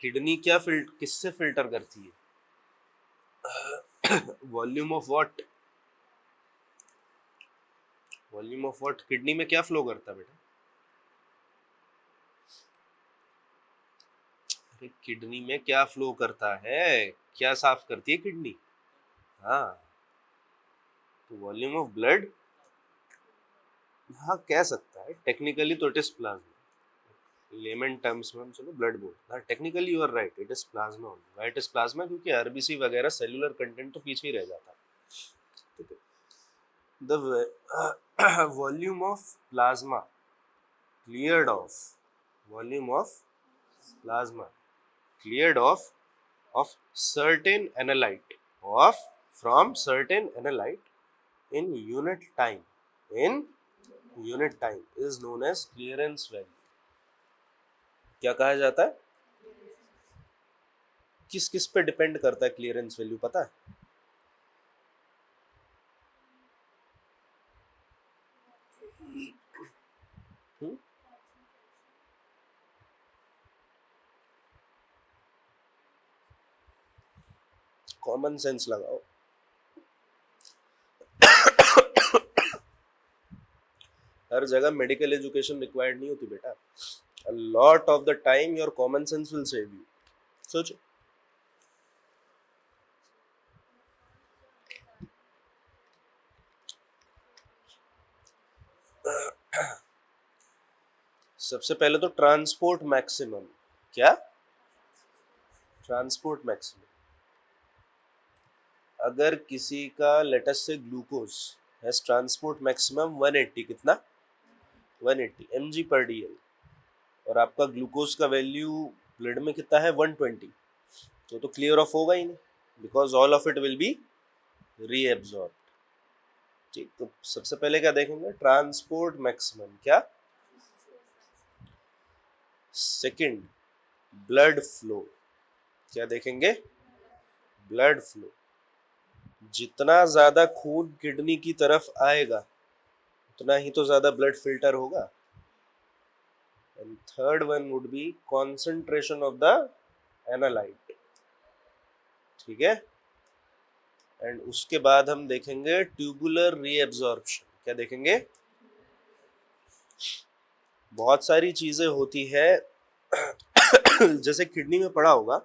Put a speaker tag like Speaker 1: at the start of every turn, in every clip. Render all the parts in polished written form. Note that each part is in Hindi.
Speaker 1: किडनी क्या किससे फिल्टर करती है? Volume of what? Volume of what? Kidney में क्या फ्लो करता है बेटा? अरे किडनी में क्या फ्लो करता है? क्या साफ करती है किडनी? हाँ, तो वॉल्यूम ऑफ ब्लड, हाँ कह सकता है टेक्निकली तो it is plasma. Layman terms में हम चलो ब्लड बोलते हैं, technically you are right, it is plasma only. Why it is plasma? क्योंकि आरबीसी वगैरह सेलुलर कंटेंट तो पीछे ही रह जाता है। ठीक है। The volume of plasma cleared off, volume of plasma cleared of certain analyte, of from certain analyte in unit time is known as clearance value। क्या कहा जाता है? किस किस पे डिपेंड करता है क्लियरेंस वैल्यू, पता है? कॉमन सेंस लगाओ। हर जगह मेडिकल एजुकेशन रिक्वायर्ड नहीं होती बेटा। A lot of the time your common sense will save you। सोचो। सबसे पहले तो ट्रांसपोर्ट मैक्सिमम। क्या? Transport maximum. अगर किसी का let's say glucose has transport maximum 180, कितना? 180 mg पर dl, और आपका ग्लूकोज का वैल्यू ब्लड में कितना है? 120, तो क्लियर ऑफ होगा ही नहीं, because all of it will be reabsorb. ठीक, तो सबसे पहले क्या देखेंगे? Transport maximum. क्या? Second, blood flow. क्या देखेंगे? Blood flow. जितना ज्यादा खून किडनी की तरफ आएगा उतना ही तो ज्यादा ब्लड फिल्टर होगा। And third one would be concentration of the analyte. ठीक है। एंड उसके बाद हम देखेंगे ट्यूबुलर रीएब्जॉर्प्शन। क्या देखेंगे? बहुत सारी चीजें होती है जैसे किडनी में पड़ा होगा,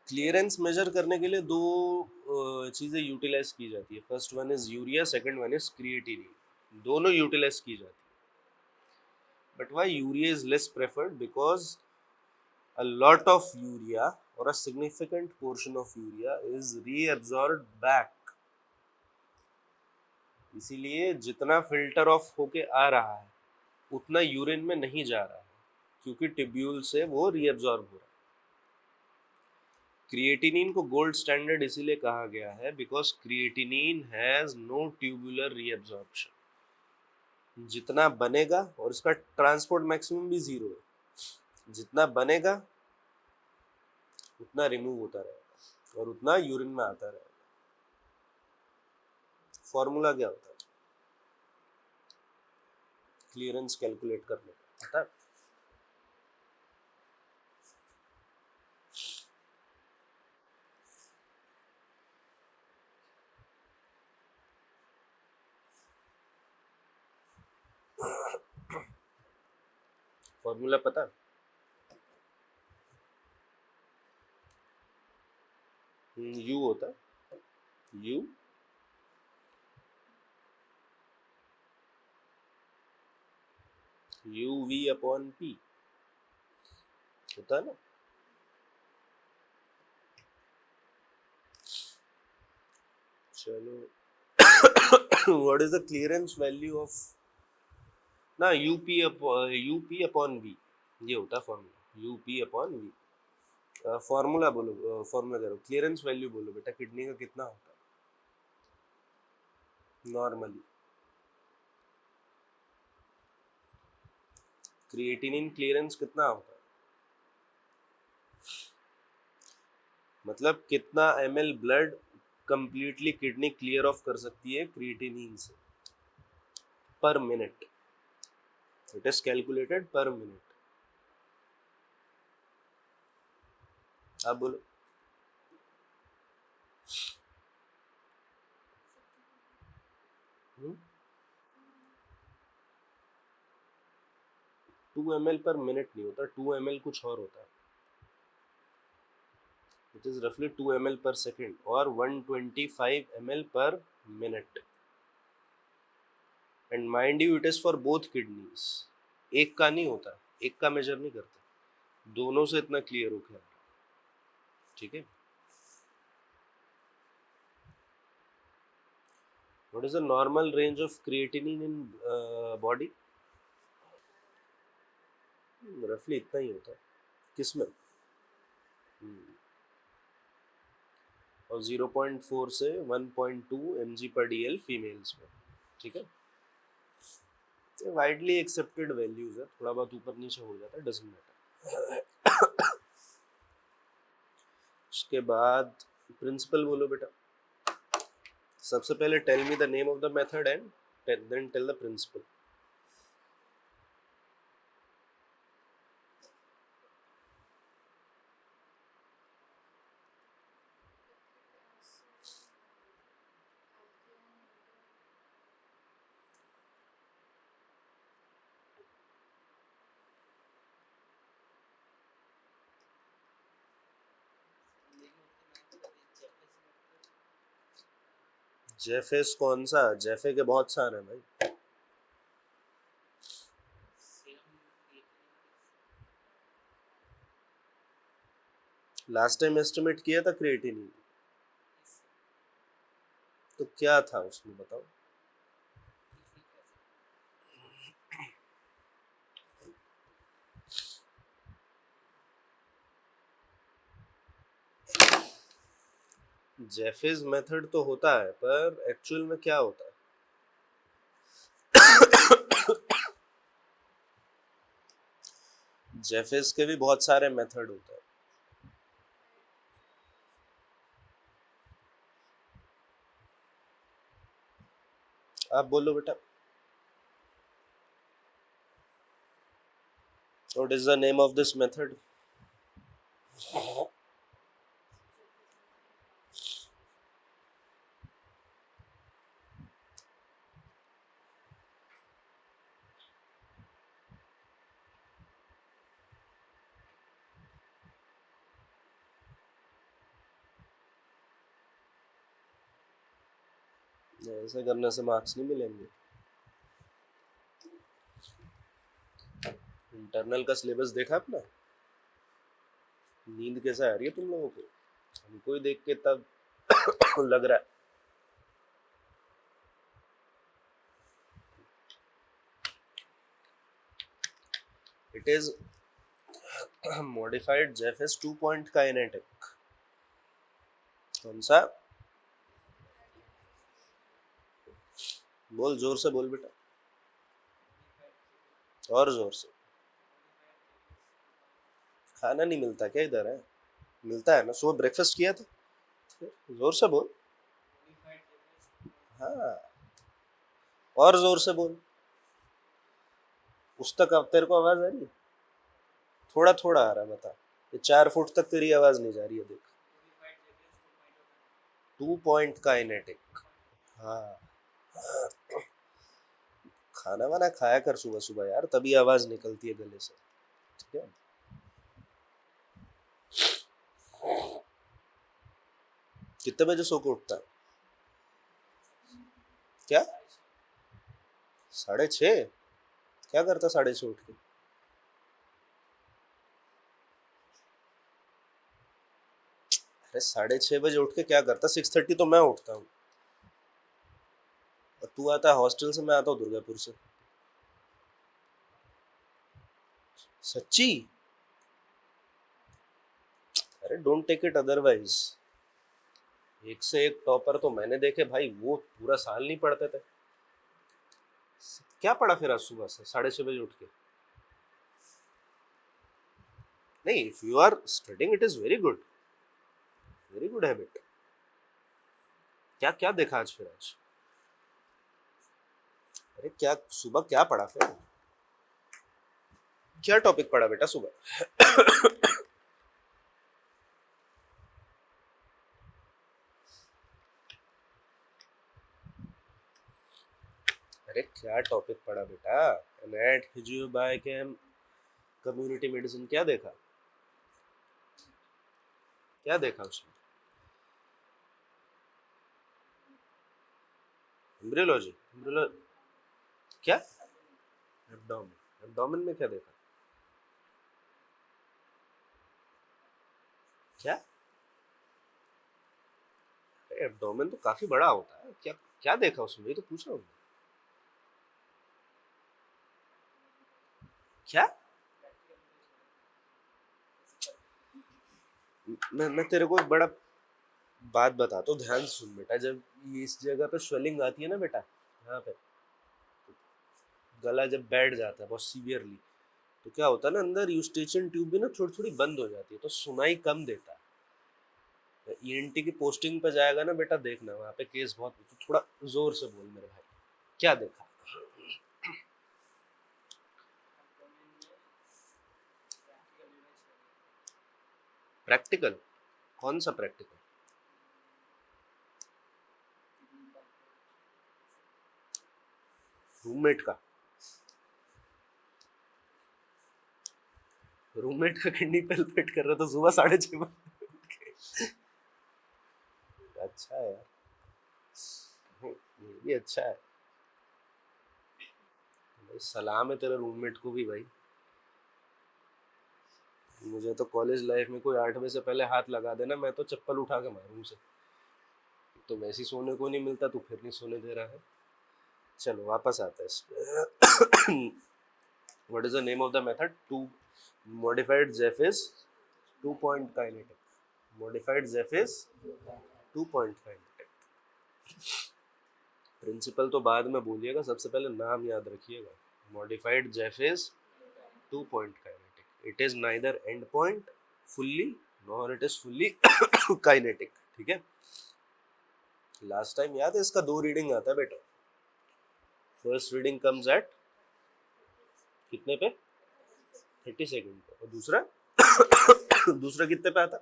Speaker 1: क्लियरेंस मेजर करने के लिए दो चीजें यूटिलाइज की जाती है। First one is urea, second one is creatinine. दोनों यूटिलाइज की जाती है। But why urea is less preferred? Because a lot of urea or a significant portion of urea is reabsorbed back। इसीलिए जितना फिल्टर ऑफ होके आ रहा है उतना यूरिन में नहीं जा रहा है, क्योंकि टिब्यूल से वो रीअब्सॉर्ब हो रहा है। क्रिएटिनिन को गोल्ड स्टैंडर्ड इसीलिए कहा गया है because creatinine has no tubular reabsorption. जितना बनेगा, और इसका ट्रांसपोर्ट मैक्सिमम भी 0 है, जितना बनेगा उतना रिमूव होता रहेगा और उतना यूरिन में आता रहेगा। फॉर्मूला क्या होता है क्लियरेंस कैलकुलेट करने का, पता है? फॉर्मूला पता है? यू होता है, U U V upon P होता है ना। चलो what is the clearance value of ना यूपी अपॉन वी, ये होता है formula, UP upon V. Formula बोलो, फॉर्मूला करो, क्लियरेंस वैल्यू बोलो बेटा, किडनी का कितना होता है नॉर्मली? क्रिएटिनिन क्लियरेंस कितना होता है? मतलब कितना ml blood completely kidney clear of कर सकती है क्रिएटिनिन से पर मिनट। इट इज कैलकुलेटेड पर मिनट। आप बोलो। हम्म? 2 ml पर मिनट नहीं होता, 2 ml कुछ और होता है। इट इज रफली 2 ml पर सेकेंड और 125 ml पर minute. And mind you it is for both kidneys, एक का नहीं होता, एक का मेजर नहीं करते, दोनों से इतना क्लियर हो गया। ठीक है। What is the normal range of creatinine in body? रफली इतना ही होता है। किसमें? और 0.4 से 1.2 mg पर dl फीमेल्स में। ठीक है। ये वाइडली एक्सेप्टेड वैल्यूज है, थोड़ा बहुत ऊपर नीचे हो जाता है, डजंट मैटर। उसके बाद प्रिंसिपल बोलो बेटा। सबसे पहले tell me the name of the method and then tell the principle. Jaffe's कौन सा? जेफे के बहुत सारे हैं भाई। लास्ट टाइम एस्टिमेट किया था क्रिएटिनिन, तो क्या था उसमें बताओ। जेफेस मेथड तो होता है, पर एक्चुअल में क्या होता है? जेफेस के भी बहुत सारे मेथड होते हैं। आप बोलो बेटा। What is the name of this method? ऐसे करने से मार्क्स नहीं मिलेंगे। इंटरनल का सिलेबस देखा अपना? नींद कैसा आ रही है तुम लोगों को? हमको ही देख के तब लग रहा है। It is modified Jaffe's 2 point kinetic. कौन सा? बोल, जोर से बोल बेटा, और जोर से। खाना नहीं मिलता क्या इधर? है, मिलता है ना, सुबह ब्रेकफास्ट किया था। जोर से बोल। हाँ, और जोर से बोल। उस तक अब तेरे को आवाज आ रही है? थोड़ा थोड़ा आ रहा है, बता। ये 4 फुट तक तेरी आवाज नहीं जा रही है, देख। 2 पॉइंट काइनेटिक। हाँ, खाना वाना खाया कर सुबह सुबह यार, तभी आवाज निकलती है गले से। ठीक है। कितने बजे सो के उठता है? क्या? 6:30? क्या करता 6:30 उठ के? अरे 6:30 बजे उठ के क्या करता? 6:30 तो मैं उठता हूँ। और तू आता है हॉस्टल से, मैं आता हूँ दुर्गापुर से। सच्ची? अरे डोंट टेक इट अदरवाइज। एक से एक टॉपर तो मैंने देखे भाई, वो पूरा साल नहीं पढ़ते थे। क्या पढ़ा फिर आज सुबह से 6:30 बजे उठ के? नहीं, if you are studying it is very good habit. क्या क्या देखा आज फिर आज? अरे क्या सुबह क्या पढ़ा फिर? क्या टॉपिक पढ़ा बेटा सुबह? अरे क्या टॉपिक पढ़ा बेटा? Annette physio biochem community medicine, क्या देखा? क्या देखा उसमें? एम्ब्रियोलॉजी? क्या? एब्डोमेन? एब्डोमेन में क्या देखा? क्या? एब्डोमेन तो काफी बड़ा होता है, क्या क्या देखा उसमें, ये तो पूछ रहा हूँ। क्या? मैं तेरे को एक बड़ा बात बताता हूँ, ध्यान से सुन बेटा। जब ये इस जगह पे स्वेलिंग आती है ना बेटा, यहाँ पे गला जब बैठ जाता है बहुत सीवियरली, तो क्या होता है ना, अंदर यूस्टेचियन ट्यूब भी ना थोड़ी थोड़ी बंद हो जाती है, तो सुनाई कम देता है। ईएनटी की पोस्टिंग पे जाएगा ना बेटा, देखना वहाँ पे केस बहुत, तो थोड़ा जोर से बोल मेरे भाई, क्या देखा? प्रैक्टिकल? कौन सा प्रैक्टिकल? रूममेट का? रूममेट का किडनी पेल्पेट कर रहा था सुबह 6:30 बजे? अच्छा है यार, ये भी अच्छा है भाई। सलाम है तेरे रूममेट को भी भाई। मुझे तो कॉलेज लाइफ में कोई 8 बजे से पहले हाथ लगा देना, मैं तो चप्पल उठा के मारूं उसे। तो वैसे ही सोने को नहीं मिलता, तू फिर नहीं सोने दे रहा है। चलो वापस आता है इसमें। What is the name of the method to modified Jaffe's 2 point kinetic? Modified Jaffe's 2 point kinetic. Principle तो बाद में बोलिएगा, सबसे पहले नाम याद रखिएगा। Modified Jaffe's 2 point kinetic. It is neither end point fully nor it is fully kinetic, ठीक है। लास्ट टाइम याद है, इसका 2 रीडिंग आता है बेटा। फर्स्ट रीडिंग कम्स एट कितने पे? 30 सेकेंड पे। और दूसरा दूसरा कितने पे आता?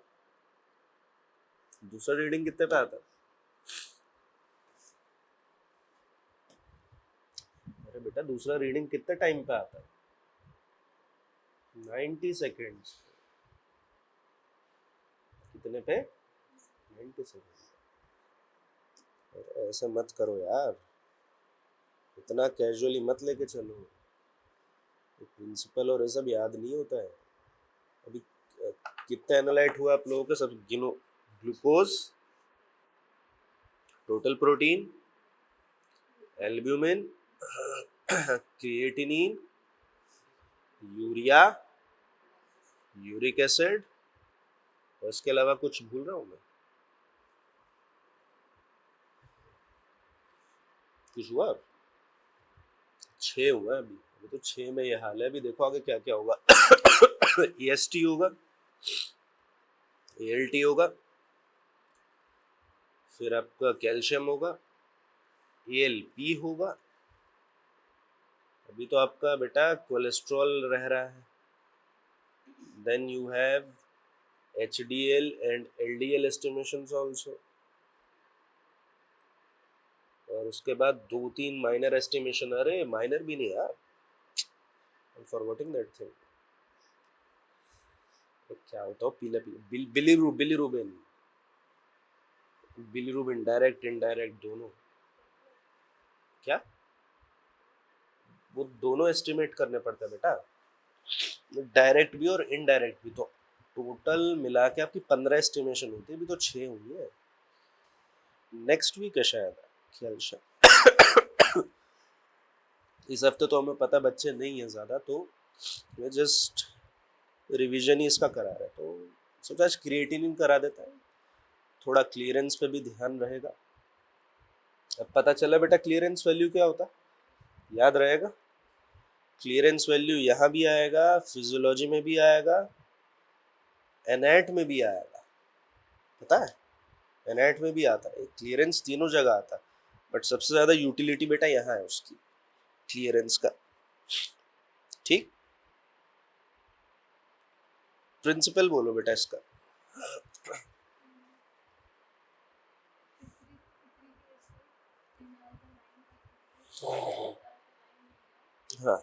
Speaker 1: दूसरा रीडिंग कितने पे आता? अरे बेटा दूसरा रीडिंग कितने टाइम पे आता है? 90 सेकेंड्स। कितने पे? 90 सेकेंड। अरे ऐसे मत करो यार, इतना कैजुअली मत लेके चलो। प्रिंसिपल और ये सब याद नहीं होता है। अभी कितने एनालाइट हुआ आप लोगों के, सब गिनो। Glucose, total protein, albumin, creatinine, urea, uric acid, और इसके अलावा कुछ भूल रहा हूँ मैं? कुछ हुआ? 6 हुआ अभी। अभी तो 6 में ये हाल है, अभी देखो आगे क्या क्या होगा। एएसटी होगा, एएलटी होगा, फिर आपका कैल्शियम होगा, एएलपी होगा। अभी तो आपका बेटा कोलेस्ट्रॉल रह रहा है। Then you have HDL and LDL estimations also. और उसके बाद 2-3 माइनर एस्टिमेशन। अरे माइनर भी नहीं यार, I am forgetting that thing. क्या होता है पीला पीला? बिलीरुबिन। बिलीरुबिन डायरेक्ट इनडायरेक्ट दोनों। क्या? वो दोनों एस्टिमेट करने पड़ते हैं बेटा, डायरेक्ट भी और इनडायरेक्ट भी। तो टोटल मिला के आपकी 15 एस्टिमेशन होती है, अभी तो 6 हुई है। नेक्स्ट वीक है शायद, ख्याल से। इस हफ्ते तो हमें पता बच्चे नहीं है ज़्यादा, तो मैं जस्ट रिवीजन ही इसका करा रहा है, तो सोचा क्रिएटिनिन करा देता है, थोड़ा क्लियरेंस पे भी ध्यान रहेगा। अब पता चला बेटा क्लियरेंस वैल्यू क्या होता, याद रहेगा। क्लियरेंस वैल्यू यहाँ भी आएगा, फिजियोलॉजी में भी आएगा, एनएट में भी आएगा, पता है। एनएट में भी आता है क्लियरेंस, तीनों जगह आता है, बट सबसे ज़्यादा यूटिलिटी बेटा यहाँ है उसकी, क्लियरेंस का। ठीक, प्रिंसिपल बोलो बेटा इसका। हाँ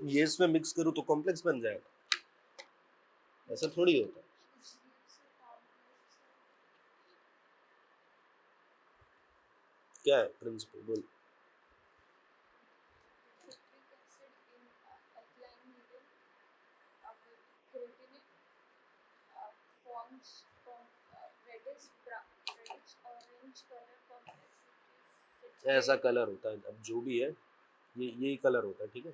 Speaker 1: ये इसमें मिक्स करूँ तो कॉम्प्लेक्स बन जाएगा, ऐसा थोड़ी होता है। क्या है प्रिंसिपल, बोल। ऐसा कलर होता है, अब जो भी है ये यही कलर होता है, ठीक है।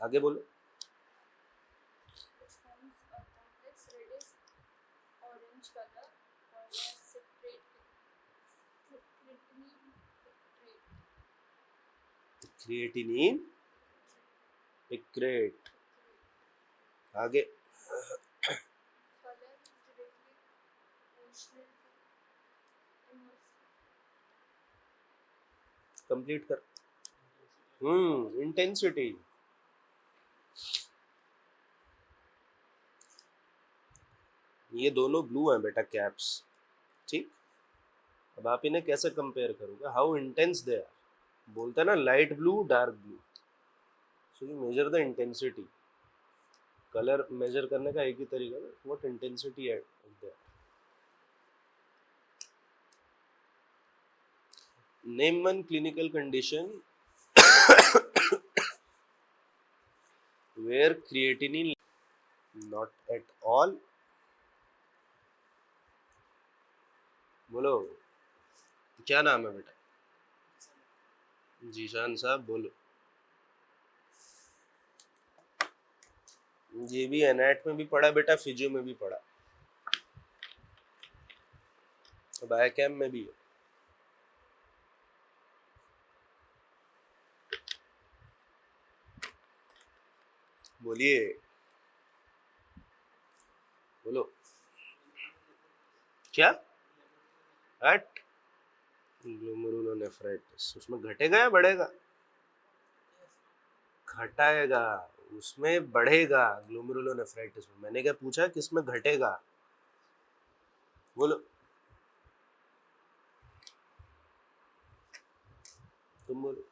Speaker 1: आगे बोलो। Creatinine picrate. आगे कंप्लीट कर। इंटेंसिटी। ये दोनों ब्लू हैं बेटा, कैप्स, ठीक। अब आप इन्हें कैसे कंपेयर करोगे, हाउ इंटेंस दे आर, बोलते हैं ना light blue dark blue, so you measure the intensity. Colour measure करने का एक ही तरीका है, व्हाट इंटेंसिटी है there. Name one clinical condition where creatinine not at all। बोलो, क्या नाम है बेटा? जीशान साहब बोलो। ये भी एनाट में भी पढ़ा बेटा, फिजियो में भी पढ़ा, बायोकेम में भी है। बोलिए, बोलो क्या? हट, ग्लोमेरुलोनेफ्राइटिस उसमें घटेगा या बढ़ेगा? घटाएगा, उसमें बढ़ेगा ग्लोमेरुलोनेफ्राइटिस में। मैंने क्या पूछा, किसमें घटेगा? बोलो, तुम बोलो।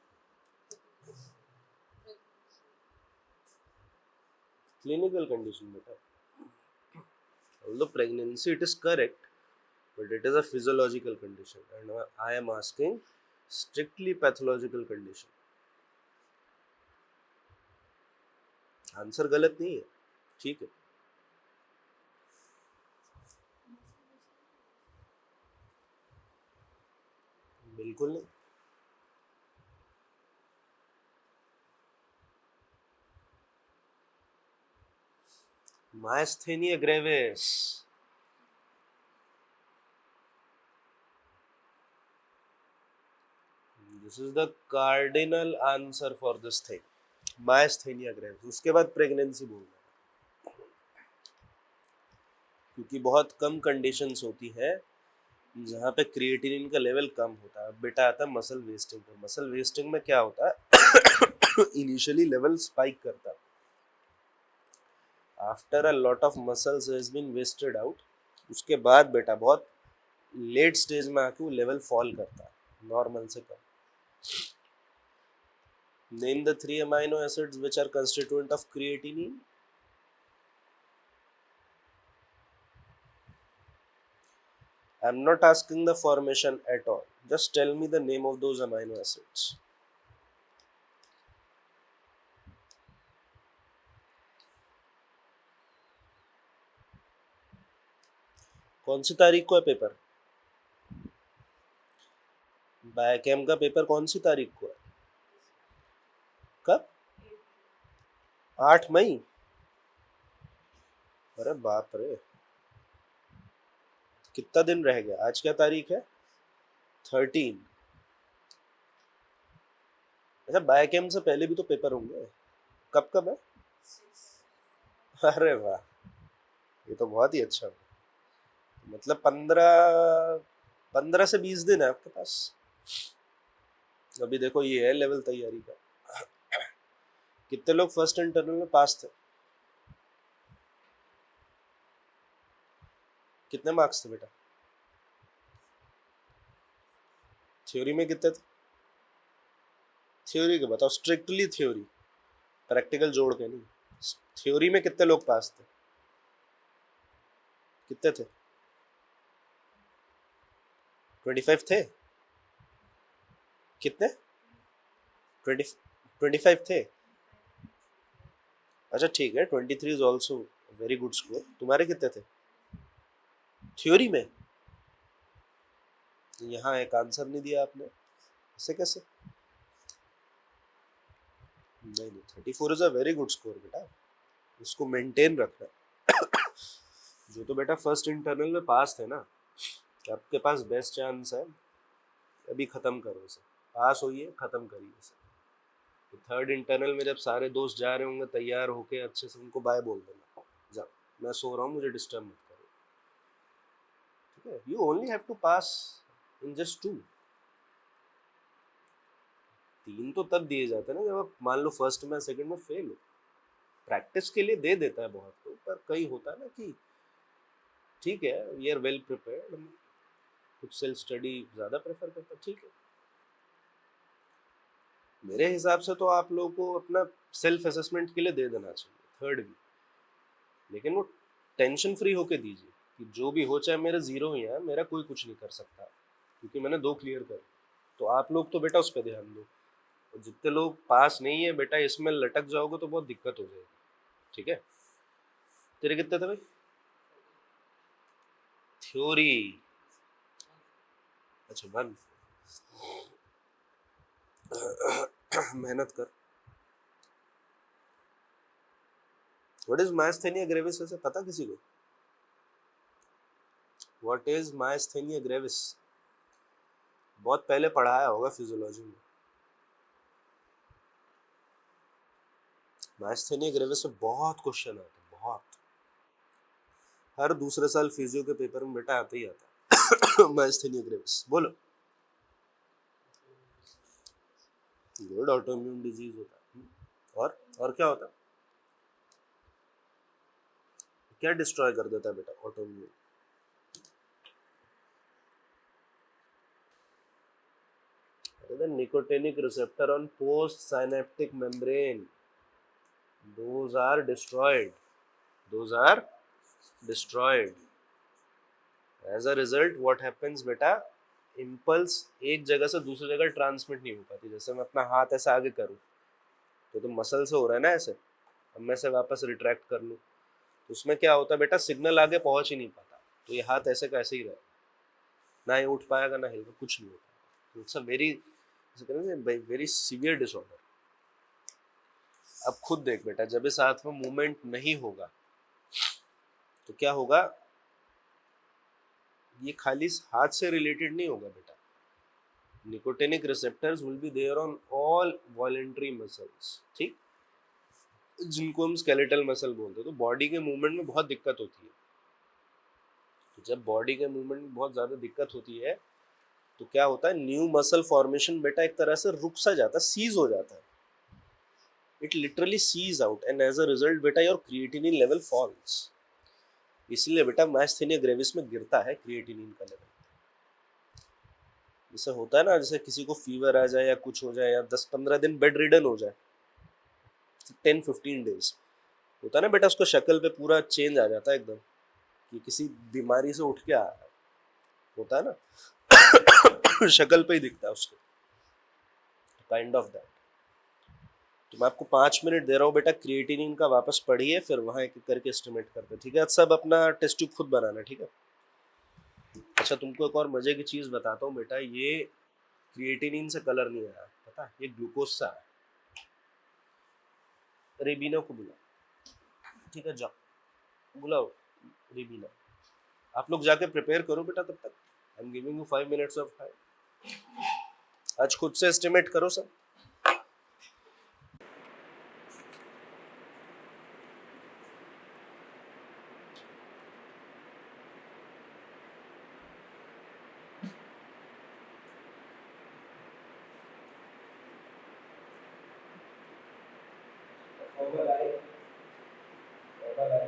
Speaker 1: क्लिनिकल कंडीशन बेटा, although pregnancy it is correct, but it is a physiological condition and I am asking strictly pathological condition। Answer गलत नहीं है, ठीक है। बिल्कुल नहीं। Myasthenia gravis, this is the cardinal answer for this thing, myasthenia gravis. उसके बाद प्रेगनेंसी बोलना, क्योंकि बहुत कम कंडीशंस होती है जहाँ पे क्रिएटिनिन का लेवल कम होता है। बेटा आता है मसल वेस्टिंग पर। मसल वेस्टिंग में क्या होता है, इनिशियली लेवल स्पाइक करता है, after a lot of muscles has been wasted out, उसके बाद बेटा बहुत लेट स्टेज में आके वो लेवल फॉल करता है नॉर्मल से कम। Name the 3 amino acids which are constituent of creatinine. I am not asking the formation at all, just tell me the name of those amino acids। कौन सी तारीख को है पेपर? बायोकेम का पेपर कौन सी तारीख को है? कब? 8 मई। अरे बाप रे, कितना दिन रह गया? आज क्या तारीख है? 13। अच्छा, बायोकेम से पहले भी तो पेपर होंगे, कब कब है? अरे वाह, ये तो बहुत ही अच्छा। मतलब 15 से 20 दिन है आपके पास। अभी देखो ये है लेवल तैयारी का। कितने लोग फर्स्ट इंटरनल में पास थे? कितने मार्क्स थे बेटा? थ्योरी में कितने थे? थ्योरी के बताओ, स्ट्रिक्टली थ्योरी, प्रैक्टिकल जोड़ के नहीं। थ्योरी में कितने लोग पास थे? कितने थे? 25 थे? कितने? 25 थे? अच्छा ठीक है, 23 is also very good score. तुम्हारे कितने थे थ्योरी में? यहाँ एक आंसर नहीं दिया आपने, ऐसे कैसे? नहीं नहीं, 34 is a very good score बेटा, इसको मेंटेन रखना। जो तो बेटा फर्स्ट इंटरनल में पास थे ना, आपके पास बेस्ट चांस है, अभी खत्म करो इसे, पास होइए, खत्म करिए इसे। तो थर्ड इंटरनल में जब सारे दोस्त जा रहे होंगे तैयार होके, अच्छे से उनको बाय बोल देना, जाओ मैं सो रहा हूँ, मुझे डिस्टर्ब मत करो, ठीक है? You only have to pass in just 2। 3 तो तब दिए जाते हैं ना जब आप मान लो फर्स्ट में सेकंड में फेल हो। प्रैक्टिस के लिए दे देता है बहुत को, पर कई होता है ना कि ठीक है वी आर वेल प्रिपेयर्ड, खुद सेल्फ स्टडी ज़्यादा प्रेफर करता है, ठीक है। मेरे हिसाब से तो आप लोगों को अपना सेल्फ असेसमेंट के लिए दे देना चाहिए थर्ड भी, लेकिन वो टेंशन फ्री होके दीजिए कि जो भी हो चाहे मेरे जीरो ही है, मेरा कोई कुछ नहीं कर सकता क्योंकि मैंने 2 क्लियर कर। तो आप लोग तो बेटा उस पर ध्यान दो, और जितने लोग पास नहीं है बेटा इसमें लटक जाओगे तो बहुत दिक्कत हो जाएगी, ठीक है? तेरे कितने थे भाई थ्योरी? अच्छा 1। मेहनत कर। व्हाट इज मायस्थेनिया ग्रेविस, वैसे पता किसी को? What is myasthenia gravis? बहुत पहले पढ़ाया होगा फिजियोलॉजी में। मायस्थेनिया ग्रेविस में बहुत क्वेश्चन आते हैं, बहुत, हर दूसरे साल फिजियो के पेपर में बेटा आता ही आता है। मायस्थेनिया ग्रेविस बोलो। गुड, ऑटोइम्यून डिजीज होता है। और क्या होता है? क्या डिस्ट्रॉय कर देता है बेटा autoimmune? the nicotinic receptor on post synaptic membrane, those are destroyed, those are destroyed. As a result what happens बेटा, इम्पल्स एक जगह से दूसरी जगह ट्रांसमिट नहीं हो पाती। जैसे मैं अपना हाथ ऐसे आगे करूँ तो मसल से हो रहा है ना ऐसे, अब मैं से वापस रिट्रैक्ट कर लूँ तो उसमें क्या होता है बेटा, सिग्नल आगे पहुंच ही नहीं पाता, तो ये हाथ ऐसे का ऐसे ही रहेगा, ना ये उठ पाएगा ना हिलेगा, कुछ नहीं होता। It's a very very severe disorder. अब खुद देख बेटा, जब इस हाथ में मूवमेंट नहीं होगा तो क्या होगा, ये खाली हाथ से रिलेटेड नहीं होगा बेटा, nicotinic receptors will be there on all voluntary muscles, ठीक, जिनको हम स्केलेटल मसल बोलते हैं। तो बॉडी के मूवमेंट में बहुत दिक्कत होती है, तो जब बॉडी के मूवमेंट में बहुत ज़्यादा दिक्कत होती है तो क्या होता है, न्यू मसल फॉर्मेशन बेटा एक तरह से रुक सा जाता है, सीज हो जाता है, it literally cease out, and as a result बेटा योर क्रिएटिनिन लेवल फॉल्स। इसलिए बेटा मायस्थेनिया ग्रेविस में गिरता है क्रिएटिनिन का लेवल। जैसे होता है ना, जैसे किसी को फीवर आ जाए या कुछ हो जाए या 10-15 दिन बेड रिडन हो जाए, 10-15 डेज होता है ना बेटा, उसको शक्ल पे पूरा चेंज आ जाता है एकदम, कि किसी बीमारी से उठ के आ रहा है, होता है ना। शक्ल पे ही दिखता है उसको, काइंड ऑफ दैट। तो मैं आपको 5 मिनट दे रहा हूँ बेटा, क्रिएटिनिन का वापस पढ़िए, फिर वहाँ एक करके एस्टिमेट करते, ठीक है? सब अपना टेस्ट ट्यूब खुद बनाना, ठीक है? अच्छा तुमको एक और मजे की चीज बताता हूँ बेटा, ये क्रिएटिनिन से कलर नहीं आया, पता है? ये ग्लूकोज से आया। रेबीना को बुला, ठीक है? जाओ बुलाओ रेबीना। आप लोग जाके प्रिपेयर करो बेटा, तब तक I am giving you 5 minutes of time. आज खुद से एस्टिमेट करो सब। बबल आई, बबल आई।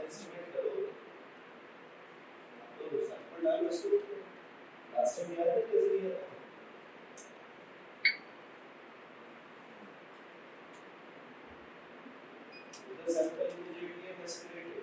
Speaker 1: एस्टिमेट करो तो सैंपल डालो इसको। लास्ट टाइम याद है कैसे किया था? इधर सैंपल इमीडिएटली एस्टिमेट